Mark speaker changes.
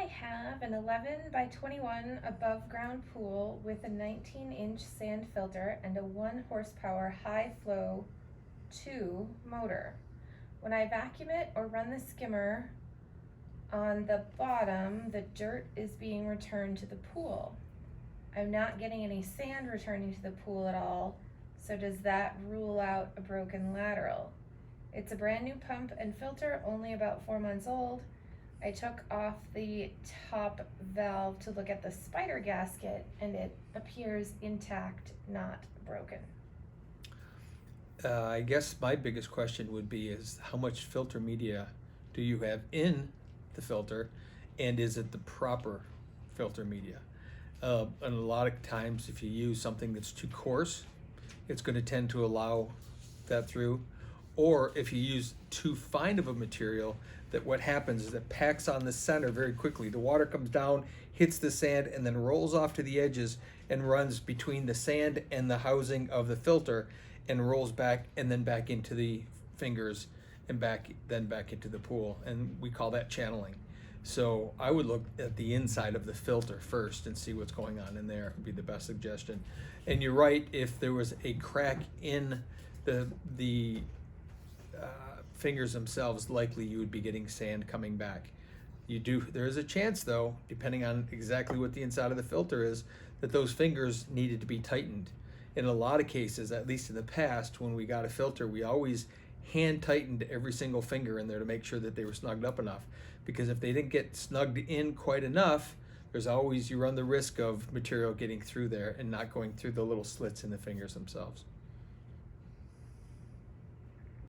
Speaker 1: have an 11 by 21 above ground pool with a 19-inch sand filter and a 1 horsepower high flow 2 motor. When I vacuum it or run the skimmer on the bottom, the dirt is being returned to the pool. I'm not getting any sand returning to the pool at all, so does that rule out a broken lateral? It's a brand new pump and filter, only about 4 months old. I took off the top valve to look at the spider gasket and it appears intact, not broken.
Speaker 2: I guess my biggest question would be is how much filter media do you have in the filter, and is it the proper filter media? And a lot of times if you use something that's too coarse, it's going to tend to allow that through. Or if you use too fine of a material, that what happens is it packs on the center very quickly. The water comes down, hits the sand, and then rolls off to the edges and runs between the sand and the housing of the filter and rolls back and then back into the fingers and back into the pool. And we call that channeling. So I would look at the inside of the filter first and see what's going on in there. Would be the best suggestion. And you're right, if there was a crack in the fingers themselves, likely you would be getting sand coming back. There is a chance though, depending on exactly what the inside of the filter is, that those fingers needed to be tightened. In a lot of cases, at least in the past, when we got a filter, we always hand tightened every single finger in there to make sure that they were snugged up enough. Because if they didn't get snugged in quite enough, you run the risk of material getting through there and not going through the little slits in the fingers themselves.